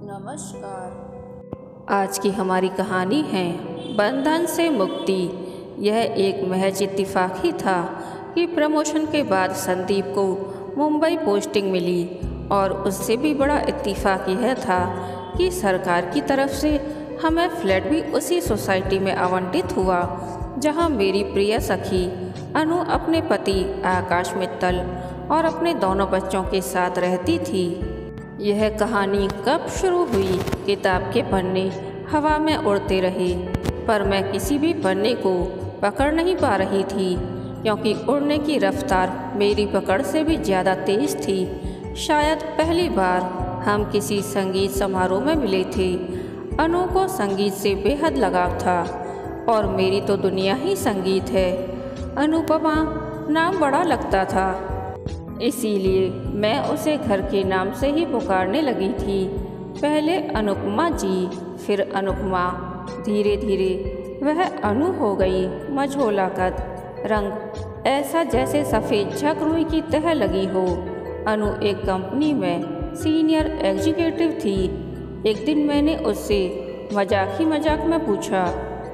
नमस्कार। आज की हमारी कहानी है बंधन से मुक्ति। यह एक महज इत्तेफाक ही था कि प्रमोशन के बाद संदीप को मुंबई पोस्टिंग मिली और उससे भी बड़ा इत्तेफाक यह था कि सरकार की तरफ से हमें फ्लैट भी उसी सोसाइटी में आवंटित हुआ जहां मेरी प्रिय सखी अनु अपने पति आकाश मित्तल और अपने दोनों बच्चों के साथ रहती थी। यह कहानी कब शुरू हुई? किताब के पन्ने हवा में उड़ते रहे पर मैं किसी भी पन्ने को पकड़ नहीं पा रही थी क्योंकि उड़ने की रफ्तार मेरी पकड़ से भी ज़्यादा तेज थी। शायद पहली बार हम किसी संगीत समारोह में मिले थे। अनु को संगीत से बेहद लगाव था और मेरी तो दुनिया ही संगीत है। अनुपमा नाम बड़ा लगता था, इसीलिए मैं उसे घर के नाम से ही पुकारने लगी थी। पहले अनुपमा जी, फिर अनुपमा। धीरे धीरे वह अनु हो गई। मझोला कद, रंग ऐसा जैसे सफ़ेद झक रुई की तह लगी हो। अनु एक कंपनी में सीनियर एग्जीक्यूटिव थी। एक दिन मैंने उससे मजाक में पूछा,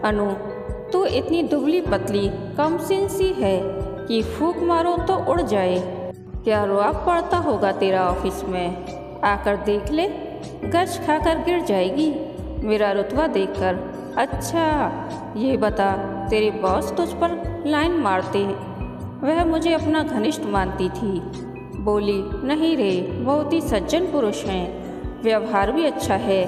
अनु तू इतनी दुबली पतली कमसिन सी है कि फूंक मारो तो उड़ जाए। क्या रुआब पड़ता होगा तेरा ऑफिस में? आकर देख ले, गच खाकर गिर जाएगी मेरा रुतबा देखकर। अच्छा ये बता, तेरे बॉस तुझ पर लाइन मारते? वह मुझे अपना घनिष्ठ मानती थी। बोली, नहीं रे, बहुत ही सज्जन पुरुष हैं, व्यवहार भी अच्छा है,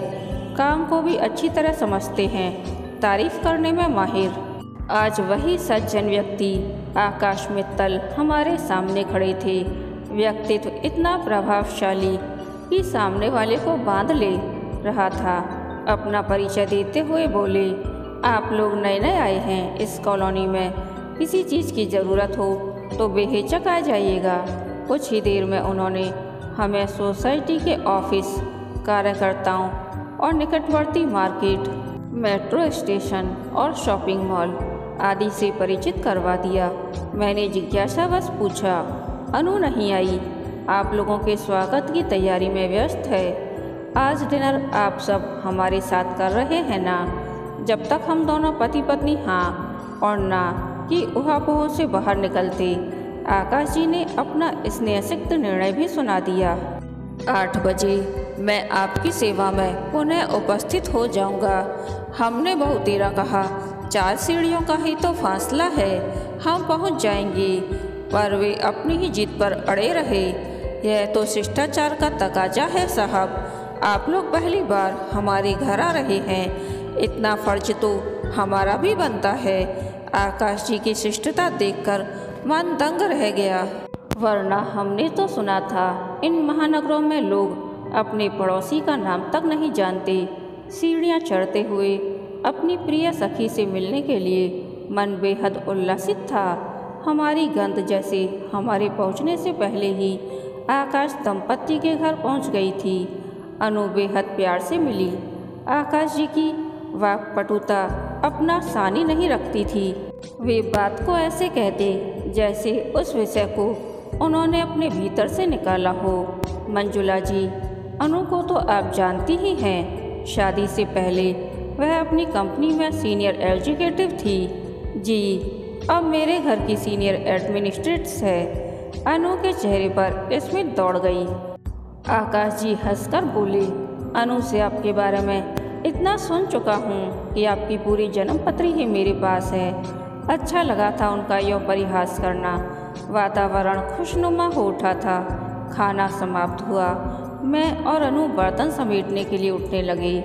काम को भी अच्छी तरह समझते हैं, तारीफ करने में माहिर। आज वही सज्जन व्यक्ति आकाश मित्तल हमारे सामने खड़े थे। व्यक्तित्व इतना प्रभावशाली कि सामने वाले को बांध ले रहा था। अपना परिचय देते हुए बोले, आप लोग नए नए आए हैं इस कॉलोनी में, किसी चीज़ की ज़रूरत हो तो बेहिचक आ जाइएगा। कुछ ही देर में उन्होंने हमें सोसाइटी के ऑफिस, कार्यकर्ताओं और निकटवर्ती मार्केट, मेट्रो स्टेशन और शॉपिंग मॉल आदि से परिचित करवा दिया। मैंने जिज्ञासावश पूछा, अनु नहीं आई? आप लोगों के स्वागत की तैयारी में व्यस्त है। आज डिनर आप सब हमारे साथ कर रहे हैं ना? जब तक हम दोनों पति पत्नी हाँ और ना की उहापोह से बाहर निकलते, आकाश जी ने अपना स्नेहसिक्त निर्णय भी सुना दिया। 8 बजे मैं आपकी सेवा में पुनः उपस्थित हो जाऊंगा। हमने बहुत तेरा कहा, 4 सीढ़ियों का ही तो फासला है, हम पहुंच जाएंगे। पर वे अपनी ही जिद पर अड़े रहे। यह तो शिष्टाचार का तकाजा है साहब, आप लोग पहली बार हमारे घर आ रहे हैं, इतना फर्ज तो हमारा भी बनता है। आकाश जी की शिष्टता देखकर मन दंग रह गया। वरना हमने तो सुना था इन महानगरों में लोग अपने पड़ोसी का नाम तक नहीं जानते। सीढ़ियाँ चढ़ते हुए अपनी प्रिय सखी से मिलने के लिए मन बेहद उल्लासित था। हमारी गंध जैसे हमारे पहुंचने से पहले ही आकाश दंपत्ति के घर पहुंच गई थी। अनु बेहद प्यार से मिली। आकाश जी की वाक्पटुता अपना सानी नहीं रखती थी। वे बात को ऐसे कहते जैसे उस विषय को उन्होंने अपने भीतर से निकाला हो। मंजुला जी, अनु को तो आप जानती ही हैं, शादी से पहले वह अपनी कंपनी में सीनियर एग्जीक्यूटिव थी। जी, अब मेरे घर की सीनियर एडमिनिस्ट्रेट्स है। अनु के चेहरे पर स्मित दौड़ गई। आकाश जी हंसकर बोले, अनु से आपके बारे में इतना सुन चुका हूँ कि आपकी पूरी जन्म पत्री ही मेरे पास है। अच्छा लगा था उनका यह परिहास करना। वातावरण खुशनुमा हो उठा था। खाना समाप्त हुआ। मैं और अनु बर्तन समेटने के लिए उठने लगे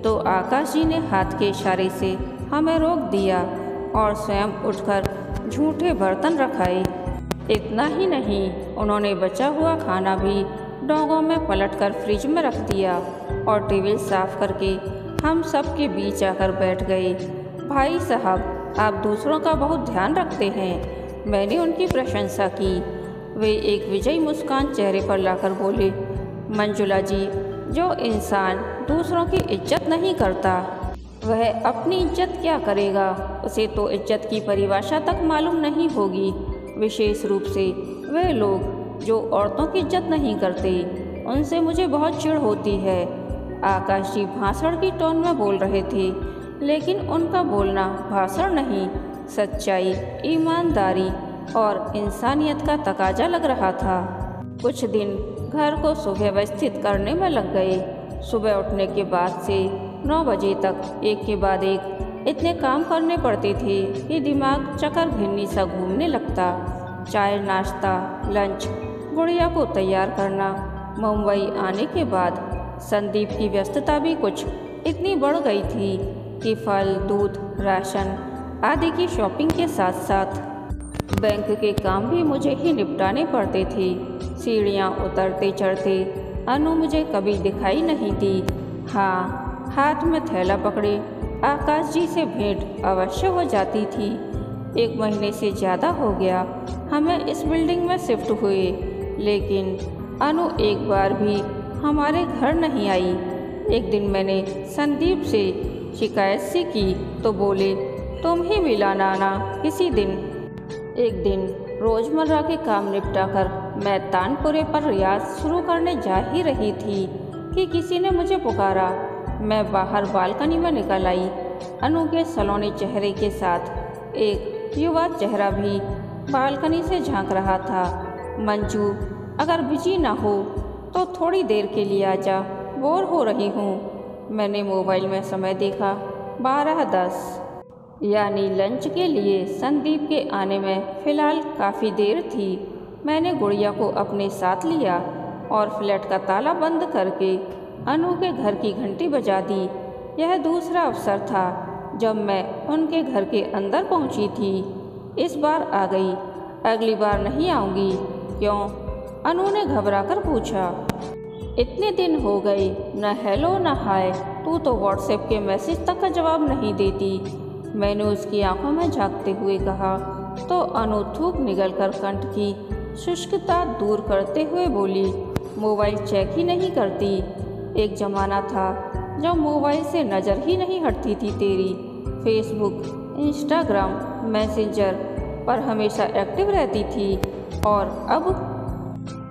तो आकाश जी ने हाथ के इशारे से हमें रोक दिया और स्वयं उठकर झूठे बर्तन रखाए। इतना ही नहीं, उन्होंने बचा हुआ खाना भी डोंगों में पलटकर फ्रिज में रख दिया और टेबल साफ करके हम सब के बीच आकर बैठ गए। भाई साहब, आप दूसरों का बहुत ध्यान रखते हैं। मैंने उनकी प्रशंसा की। वे एक विजयी मुस्कान चेहरे पर लाकर बोले, मंजुला जी, जो इंसान दूसरों की इज्जत नहीं करता वह अपनी इज्जत क्या करेगा? उसे तो इज्जत की परिभाषा तक मालूम नहीं होगी। विशेष रूप से वे लोग जो औरतों की इज्जत नहीं करते, उनसे मुझे बहुत चिढ़ होती है। आकाश जी भाषण की टोन में बोल रहे थे, लेकिन उनका बोलना भाषण नहीं, सच्चाई, ईमानदारी और इंसानियत का तकाजा लग रहा था। कुछ दिन घर को सुव्यवस्थित करने में लग गए। सुबह उठने के बाद से 9 बजे तक एक के बाद एक इतने काम करने पड़ते थे कि दिमाग चक्कर भिन्नी सा घूमने लगता। चाय, नाश्ता, लंच, गुड़िया को तैयार करना। मुंबई आने के बाद संदीप की व्यस्तता भी कुछ इतनी बढ़ गई थी कि फल, दूध, राशन आदि की शॉपिंग के साथ साथ बैंक के काम भी मुझे ही निपटाने पड़ते थे। सीढ़ियाँ उतरते चढ़ते अनु मुझे कभी दिखाई नहीं दी। हाँ, हाथ में थैला पकड़े आकाश जी से भेंट अवश्य हो जाती थी। 1 महीने से ज़्यादा हो गया हमें इस बिल्डिंग में शिफ्ट हुए, लेकिन अनु एक बार भी हमारे घर नहीं आई। एक दिन मैंने संदीप से शिकायत सी की तो बोले, तुम ही मिलाना आना किसी दिन। एक दिन रोज़मर्रा के काम निपटाकर मैं तानपुरे पर रियाज शुरू करने जा ही रही थी कि किसी ने मुझे पुकारा। मैं बाहर बालकनी में निकल आई। अनु के सलोने चेहरे के साथ एक युवा चेहरा भी बालकनी से झांक रहा था। मंजू, अगर बिजी ना हो तो थोड़ी देर के लिए आजा, बोर हो रही हूँ। मैंने मोबाइल में समय देखा, 12:10, यानी लंच के लिए संदीप के आने में फ़िलहाल काफ़ी देर थी। मैंने गुड़िया को अपने साथ लिया और फ्लैट का ताला बंद करके अनु के घर की घंटी बजा दी। यह दूसरा अवसर था जब मैं उनके घर के अंदर पहुंची थी। इस बार आ गई, अगली बार नहीं आऊँगी। क्यों? अनु ने घबराकर पूछा। इतने दिन हो गए, न हेलो न हाय, तू तो व्हाट्सएप के मैसेज तक का जवाब नहीं देती। मैंने उसकी आंखों में झांकते हुए कहा तो अनु थूक निगलकर कंठ की शुष्कता दूर करते हुए बोली, मोबाइल चेक ही नहीं करती। एक ज़माना था जब मोबाइल से नज़र ही नहीं हटती थी तेरी। फेसबुक, इंस्टाग्राम, मैसेंजर पर हमेशा एक्टिव रहती थी, और अब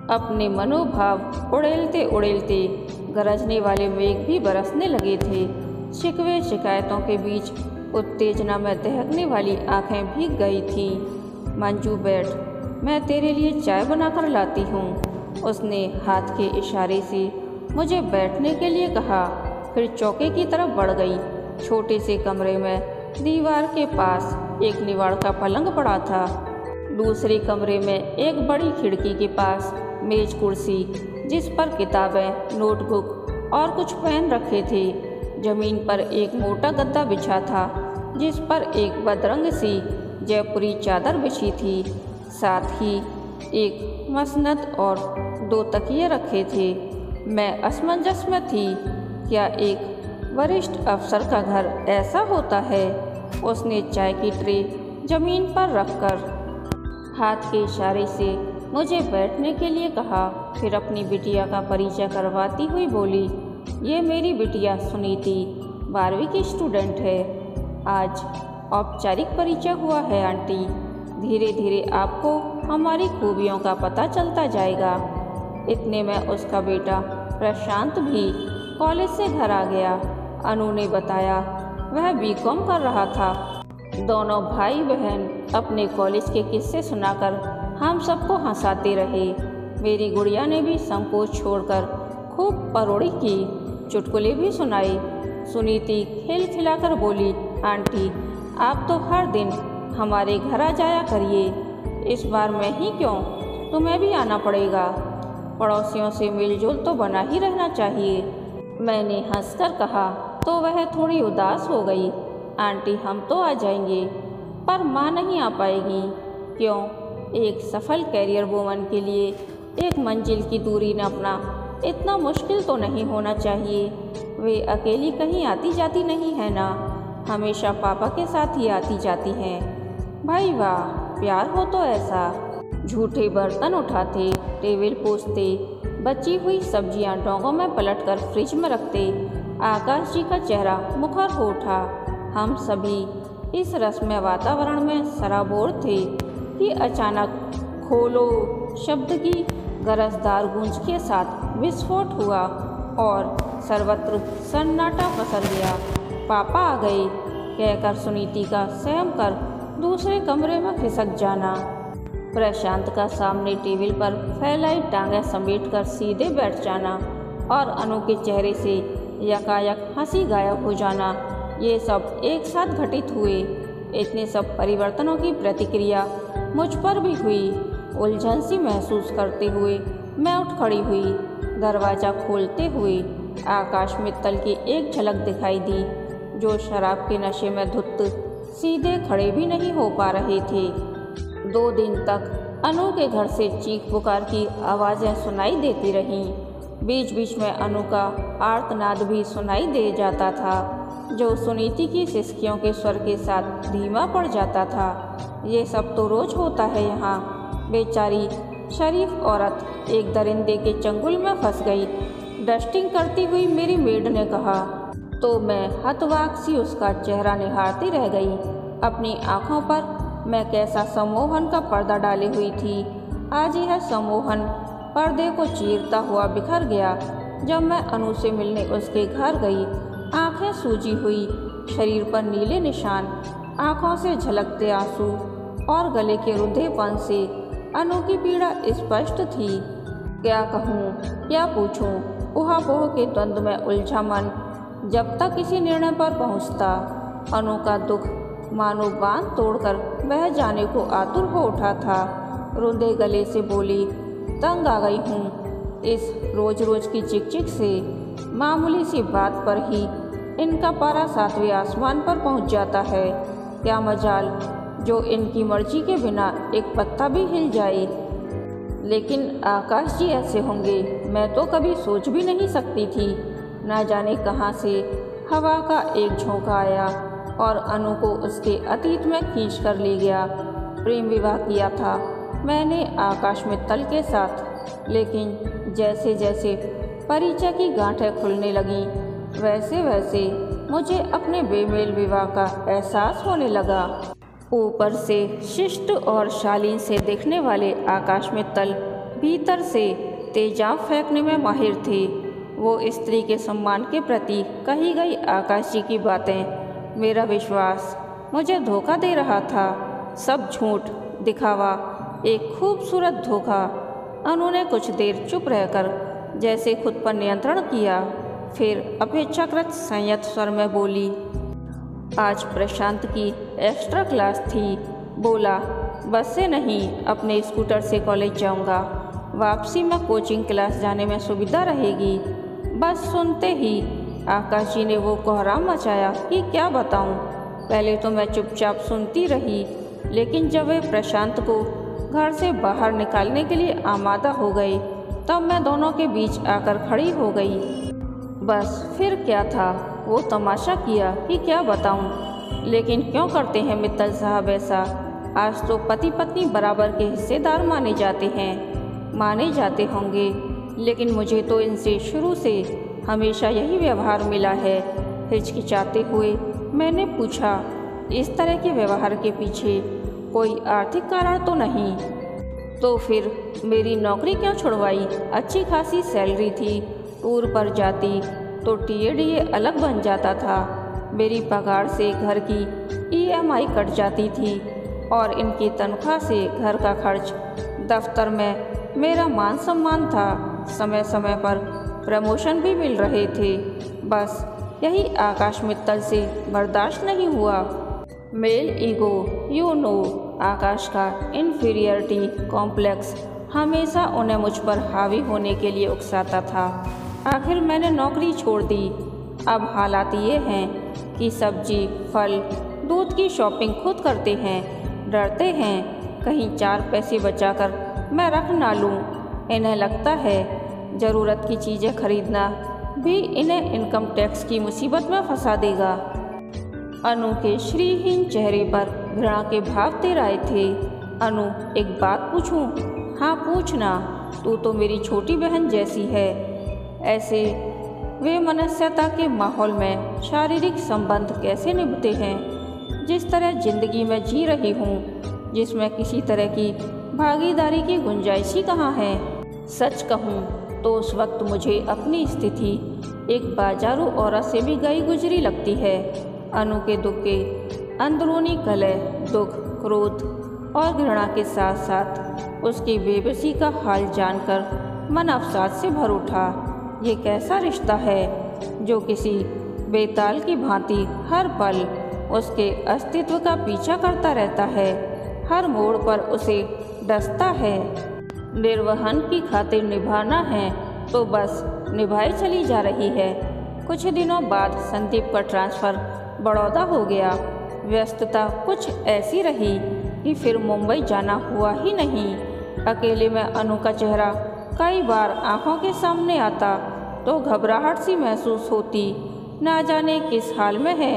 अपने मनोभाव उड़ेलते उड़ेलते गरजने वाले मेघ भी बरसने लगे थे। शिकवे शिकायतों के बीच उत्तेजना में दहकने वाली आंखें भीग गई थीं। मंजू, बैठ, मैं तेरे लिए चाय बनाकर लाती हूँ। उसने हाथ के इशारे से मुझे बैठने के लिए कहा, फिर चौके की तरफ बढ़ गई। छोटे से कमरे में दीवार के पास एक निवाड़ का पलंग पड़ा था। दूसरे कमरे में एक बड़ी खिड़की के पास मेज कुर्सी, जिस पर किताबें, नोटबुक और कुछ पेन रखे थे। जमीन पर एक मोटा गद्दा बिछा था, जिस पर एक बदरंग सी जयपुरी चादर बिछी थी। साथ ही एक मसनद और 2 तकिए रखे थे। मैं असमंजस में थी। क्या एक वरिष्ठ अफसर का घर ऐसा होता है? उसने चाय की ट्रे जमीन पर रखकर हाथ के इशारे से मुझे बैठने के लिए कहा। फिर अपनी बिटिया का परिचय करवाती हुई बोली, ये मेरी बिटिया सुनीति 12वीं की स्टूडेंट है। आज औपचारिक परिचय हुआ है आंटी। धीरे धीरे आपको हमारी खूबियों का पता चलता जाएगा। इतने में उसका बेटा प्रशांत भी कॉलेज से घर आ गया। अनु ने बताया वह बीकॉम कर रहा था। दोनों भाई बहन अपने कॉलेज के किस्से सुनाकर हम सबको हंसाते रहे। मेरी गुड़िया ने भी संकोच छोड़कर खूब परोड़ी की, चुटकुले भी सुनाए। सुनीति खिलखिलाकर बोली, आंटी आप तो हर दिन हमारे घर आ जाया करिए। इस बार मैं ही क्यों, तुम्हें भी आना पड़ेगा। पड़ोसियों से मेलजोल तो बना ही रहना चाहिए। मैंने हंसकर कहा तो वह थोड़ी उदास हो गई। आंटी हम तो आ जाएंगे, पर माँ नहीं आ पाएगी। क्यों? एक सफल कैरियर वुमन के लिए एक मंजिल की दूरी नापना इतना मुश्किल तो नहीं होना चाहिए। वे अकेली कहीं आती जाती नहीं है ना, हमेशा पापा के साथ ही आती जाती हैं। भाई वाह, प्यार हो तो ऐसा। झूठे बर्तन उठाते, टेबल पोंछते, बची हुई सब्जियां डोंगों में पलटकर फ्रिज में रखते आकाश जी का चेहरा मुखर हो उठा। हम सभी इस रस्म वातावरण में सराबोर थे कि अचानक खोलो शब्द की गरजदार गूंज के साथ विस्फोट हुआ और सर्वत्र सन्नाटा पसर गया। पापा आ गए कहकर सुनीति का सहम कर दूसरे कमरे में खिसक जाना। प्रशांत का सामने टेबल पर फैलाई टांगें समेटकर सीधे बैठ जाना और अनु के चेहरे से यकायक हंसी गायब हो जाना, ये सब एक साथ घटित हुए। इतने सब परिवर्तनों की प्रतिक्रिया मुझ पर भी हुई। उलझन सी महसूस करते हुए मैं उठ खड़ी हुई। दरवाज़ा खोलते हुए आकाश मित्तल की एक झलक दिखाई दी, जो शराब के नशे में धुत सीधे खड़े भी नहीं हो पा रहे थे। 2 दिन तक अनु के घर से चीख पुकार की आवाज़ें सुनाई देती रहीं। बीच बीच में अनु का आर्तनाद भी सुनाई दे जाता था, जो सुनीति की सिसकियों के स्वर के साथ धीमा पड़ जाता था। ये सब तो रोज होता है यहाँ। बेचारी शरीफ औरत एक दरिंदे के चंगुल में फंस गई। डस्टिंग करती हुई मेरी मेड ने कहा तो मैं हतवाक सी उसका चेहरा निहारती रह गई। अपनी आंखों पर मैं कैसा सम्मोहन का पर्दा डाली हुई थी। आज यह सम्मोहन पर्दे को चीरता हुआ बिखर गया जब मैं अनु से मिलने उसके घर गई। आंखें सूजी हुई, शरीर पर नीले निशान, आंखों से झलकते आंसू और गले के रुंधेपन से अनु की पीड़ा स्पष्ट थी। क्या कहूँ, क्या पूछूं, ऊहा-पोह के द्वंद्व में उलझा मन जब तक किसी निर्णय पर पहुँचता। अनु का दुख मानो बांध तोड़कर बह जाने को आतुर हो उठा था। रुंधे गले से बोली, तंग आ गई हूँ इस रोज रोज की चिक से। मामूली सी बात पर ही इनका पारा 7वें आसमान पर पहुँच जाता है। क्या मजाल जो इनकी मर्जी के बिना एक पत्ता भी हिल जाए। लेकिन आकाश जी ऐसे होंगे, मैं तो कभी सोच भी नहीं सकती थी। न जाने कहाँ से हवा का एक झोंका आया और अनु को उसके अतीत में खींच कर ले गया। प्रेम विवाह किया था मैंने आकाश मित्तल के साथ, लेकिन जैसे जैसे परिचय की गांठें खुलने लगीं, वैसे वैसे मुझे अपने बेमेल विवाह का एहसास होने लगा। ऊपर से शिष्ट और शालीन से दिखने वाले आकाश मित्तल भीतर से तेजाब फेंकने में माहिर थे। वो स्त्री के सम्मान के प्रति कही गई आकाश जी की बातें, मेरा विश्वास मुझे धोखा दे रहा था। सब झूठ, दिखावा, एक खूबसूरत धोखा। अनु ने कुछ देर चुप रहकर जैसे खुद पर नियंत्रण किया, फिर अपेक्षाकृत संयत स्वर में बोली, आज प्रशांत की एक्स्ट्रा क्लास थी। बोला, बस से नहीं, अपने स्कूटर से कॉलेज जाऊंगा। वापसी में कोचिंग क्लास जाने में सुविधा रहेगी। बस सुनते ही आकाश जी ने वो कोहराम मचाया कि क्या बताऊं। पहले तो मैं चुपचाप सुनती रही, लेकिन जब वे प्रशांत को घर से बाहर निकालने के लिए आमादा हो गए, तब मैं दोनों के बीच आकर खड़ी हो गई। बस फिर क्या था, वो तमाशा किया कि क्या बताऊं। लेकिन क्यों करते हैं मित्तल साहब ऐसा। आज तो पति पत्नी बराबर के हिस्सेदार माने जाते हैं, माने जाते होंगे, लेकिन मुझे तो इनसे शुरू से हमेशा यही व्यवहार मिला है। हिचकिचाते हुए मैंने पूछा, इस तरह के व्यवहार के पीछे कोई आर्थिक कारण तो नहीं? तो फिर मेरी नौकरी क्यों छुड़वाई? अच्छी खासी सैलरी थी, टूर पर जाती तो टीए अलग बन जाता था। मेरी पगार से घर की ईएमआई कट जाती थी और इनकी तनख्वाह से घर का खर्च। दफ्तर में मेरा मान सम्मान था, समय समय पर प्रमोशन भी मिल रहे थे। बस यही आकाश मित्तल से बर्दाश्त नहीं हुआ। मेल ईगो, यू नो, आकाश का इन्फीरियरिटी कॉम्प्लेक्स हमेशा उन्हें मुझ पर हावी होने के लिए उकसाता था। आखिर मैंने नौकरी छोड़ दी। अब हालात ये हैं कि सब्जी, फल, दूध की शॉपिंग खुद करते हैं। डरते हैं कहीं 4 पैसे बचाकर मैं रख ना लूँ। इन्हें लगता है ज़रूरत की चीज़ें खरीदना भी इन्हें इनकम टैक्स की मुसीबत में फंसा देगा। अनु के श्रीहीन चेहरे पर घृणा के भाव तेराए थे। अनु, एक बात पूछूं? हाँ पूछना, तू तो मेरी छोटी बहन जैसी है। ऐसे वे मनस्यता के माहौल में शारीरिक संबंध कैसे निभते हैं जिस तरह जिंदगी में जी रही हूँ, जिसमें किसी तरह की भागीदारी की गुंजाइश ही कहाँ है। सच कहूँ तो उस वक्त मुझे अपनी स्थिति एक बाजारू औरत से भी गई गुजरी लगती है। अनु के दुख के अंदरूनी कलह, दुख, क्रोध और घृणा के साथ साथ उसकी बेबसी का हाल जानकर मन अवसाद से भर उठा। ये कैसा रिश्ता है जो किसी बेताल की भांति हर पल उसके अस्तित्व का पीछा करता रहता है, हर मोड़ पर उसे डसता है। निर्वहन की खातिर निभाना है तो बस निभाई चली जा रही है। कुछ दिनों बाद संदीप का ट्रांसफ़र बड़ौदा हो गया। व्यस्तता कुछ ऐसी रही कि फिर मुंबई जाना हुआ ही नहीं। अकेले में अनु का चेहरा कई बार आंखों के सामने आता तो घबराहट सी महसूस होती। ना जाने किस हाल में है,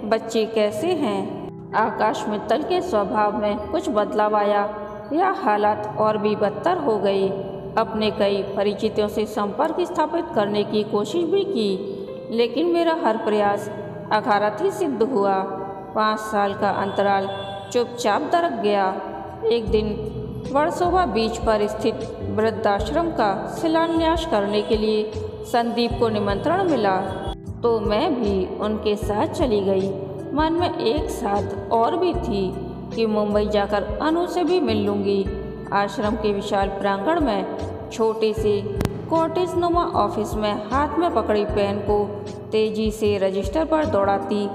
बच्चे कैसे हैं। आकाश मित्तल के स्वभाव में कुछ बदलाव आया या हालात और भी बदतर हो गई। अपने कई परिचितों से संपर्क स्थापित करने की कोशिश भी की, लेकिन मेरा हर प्रयास अघारत ही सिद्ध हुआ। 5 साल का अंतराल चुपचाप दरक गया। एक दिन वर्सोवा बीच पर स्थित वृद्धाश्रम का शिलान्यास करने के लिए संदीप को निमंत्रण मिला तो मैं भी उनके साथ चली गई। मन में एक साथ और भी थी कि मुंबई जाकर अनु से भी मिल लूँगी। आश्रम के विशाल प्रांगण में छोटे से कॉटेज नुमा ऑफिस में हाथ में पकड़ी पेन को तेजी से रजिस्टर पर दौड़ाती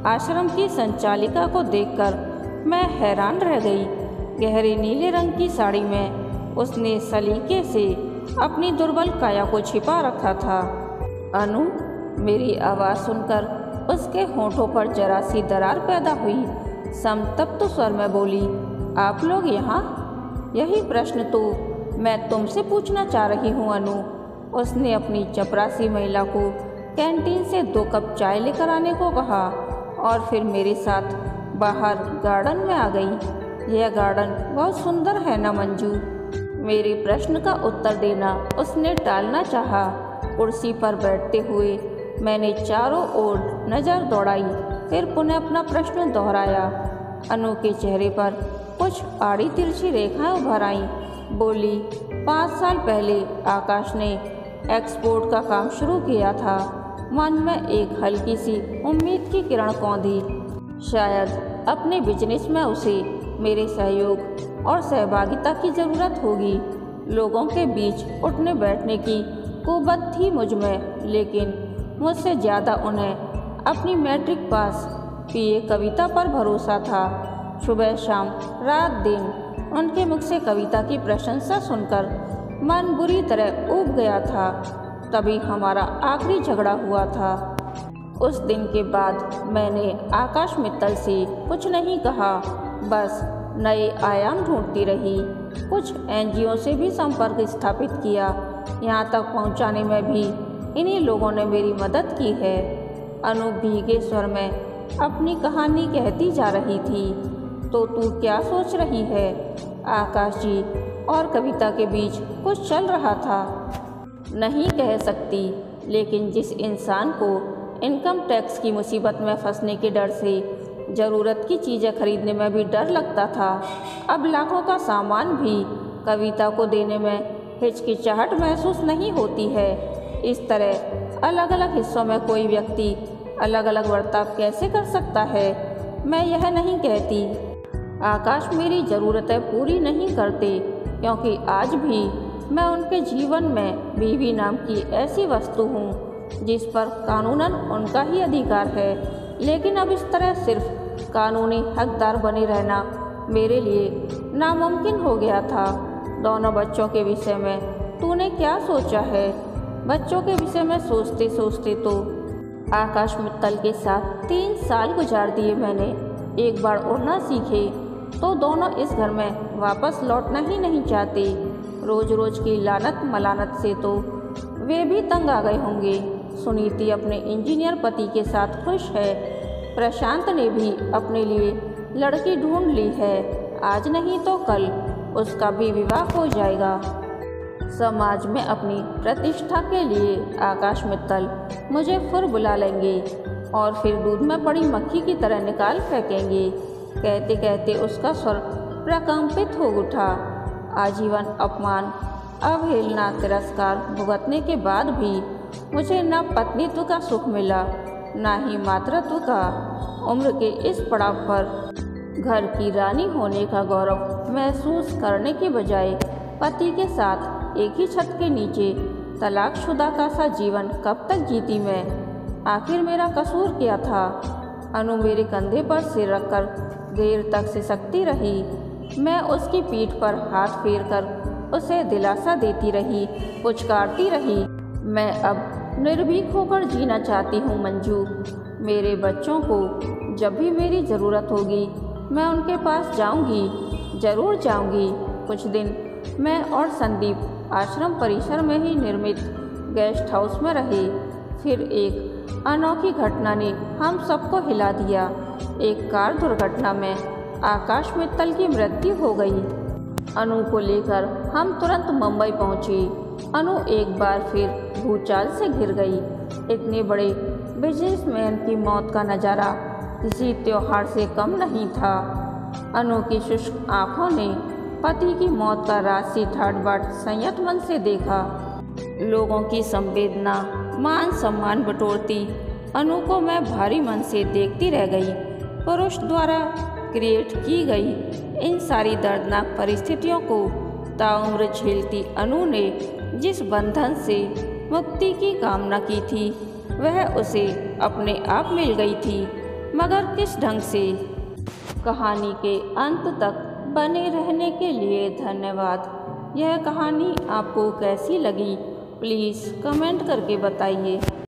आश्रम की संचालिका को देखकर मैं हैरान रह गई। गहरे नीले रंग की साड़ी में उसने सलीके से अपनी दुर्बल काया को छिपा रखा था। अनु, मेरी आवाज़ सुनकर उसके होठों पर जरा सी दरार पैदा हुई। संतप्त स्वर में बोली, आप लोग यहाँ? यही प्रश्न तो मैं तुमसे पूछना चाह रही हूँ अनु। उसने अपनी चपरासी महिला को कैंटीन से 2 कप चाय लेकर आने को कहा और फिर मेरे साथ बाहर गार्डन में आ गई। यह गार्डन बहुत सुंदर है ना मंजू? मेरे प्रश्न का उत्तर देना उसने टालना चाहा। कुर्सी पर बैठते हुए मैंने चारों ओर नज़र दौड़ाई, फिर पुनः अपना प्रश्न दोहराया। अनु के चेहरे पर कुछ आड़ी तिरछी रेखाएं उभर आईं। बोली, 5 साल पहले आकाश ने एक्सपोर्ट का काम शुरू किया था। मन में एक हल्की सी उम्मीद की किरण कौंधी। शायद अपने बिजनेस में उसे मेरे सहयोग और सहभागिता की ज़रूरत होगी। लोगों के बीच उठने बैठने की कुव्वत थी मुझ में, लेकिन मुझसे ज़्यादा उन्हें अपनी मैट्रिक पास पीए कविता पर भरोसा था। सुबह शाम रात दिन उनके मुख से कविता की प्रशंसा सुनकर मन बुरी तरह ऊब गया था। तभी हमारा आखिरी झगड़ा हुआ था। उस दिन के बाद मैंने आकाश मित्तल से कुछ नहीं कहा, बस नए आयाम ढूंढती रही। कुछ एनजीओ से भी संपर्क स्थापित किया, यहाँ तक पहुँचाने में भी इन्हीं लोगों ने मेरी मदद की है। अनु भीगे स्वर में अपनी कहानी कहती जा रही थी। तो तू क्या सोच रही है? आकाश जी और कविता के बीच कुछ चल रहा था। नहीं कह सकती, लेकिन जिस इंसान को इनकम टैक्स की मुसीबत में फंसने के डर से ज़रूरत की चीज़ें खरीदने में भी डर लगता था, अब लाखों का सामान भी कविता को देने में हिचकिचाहट महसूस नहीं होती है। इस तरह अलग अलग हिस्सों में कोई व्यक्ति अलग अलग बर्ताव कैसे कर सकता है, मैं यह नहीं कहती। आकाश मेरी ज़रूरतें पूरी नहीं करते, क्योंकि आज भी मैं उनके जीवन में बीवी नाम की ऐसी वस्तु हूँ जिस पर कानूनन उनका ही अधिकार है। लेकिन अब इस तरह सिर्फ कानूनी हकदार बने रहना मेरे लिए नामुमकिन हो गया था। दोनों बच्चों के विषय में तूने क्या सोचा है? बच्चों के विषय में सोचते सोचते तो आकाश मित्तल के साथ 3 साल गुजार दिए मैंने। एक बार उड़ना सीखे तो दोनों इस घर में वापस लौटना ही नहीं चाहते। रोज रोज की लानत मलानत से तो वे भी तंग आ गए होंगे। सुनीति अपने इंजीनियर पति के साथ खुश है। प्रशांत ने भी अपने लिए लड़की ढूंढ ली है। आज नहीं तो कल उसका भी विवाह हो जाएगा। समाज में अपनी प्रतिष्ठा के लिए आकाश मित्तल मुझे फिर बुला लेंगे और फिर दूध में पड़ी मक्खी की तरह निकाल फेंकेंगे। कहते कहते उसका स्वर प्रकंपित हो उठा। आजीवन अपमान, अवहेलना, तिरस्कार भुगतने के बाद भी मुझे न पत्नीत्व का सुख मिला, न ही मातृत्व का। उम्र के इस पड़ाव पर घर की रानी होने का गौरव महसूस करने के बजाय पति के साथ एक ही छत के नीचे तलाकशुदा का सा जीवन कब तक जीती मैं? आखिर मेरा कसूर क्या था? अनु मेरे कंधे पर सिर रखकर देर तक सिसकती रही। मैं उसकी पीठ पर हाथ फेरकर उसे दिलासा देती रही, पुचकारती रही। मैं अब निर्भीक होकर जीना चाहती हूँ मंजू। मेरे बच्चों को जब भी मेरी ज़रूरत होगी मैं उनके पास जाऊँगी, ज़रूर जाऊँगी। कुछ दिन मैं और संदीप आश्रम परिसर में ही निर्मित गेस्ट हाउस में रहे। फिर एक अनोखी घटना ने हम सबको हिला दिया। एक कार दुर्घटना में आकाश मित्तल की मृत्यु हो गई। अनु को लेकर हम तुरंत मुंबई पहुंचे। अनु एक बार फिर भूचाल से घिर गई। इतने बड़े बिजनेसमैन की मौत का नज़ारा किसी त्योहार से कम नहीं था। अनु की शुष्क आंखों ने पति की मौत का राशि ठाट बाट संयत मन से देखा। लोगों की संवेदना मान सम्मान बटोरती अनु को मैं भारी मन से देखती रह गई। पुरुष द्वारा क्रिएट की गई इन सारी दर्दनाक परिस्थितियों को ताउम्र झेलती अनु ने जिस बंधन से मुक्ति की कामना की थी वह उसे अपने आप मिल गई थी, मगर किस ढंग से? कहानी के अंत तक बने रहने के लिए धन्यवाद। यह कहानी आपको कैसी लगी प्लीज़ कमेंट करके बताइए।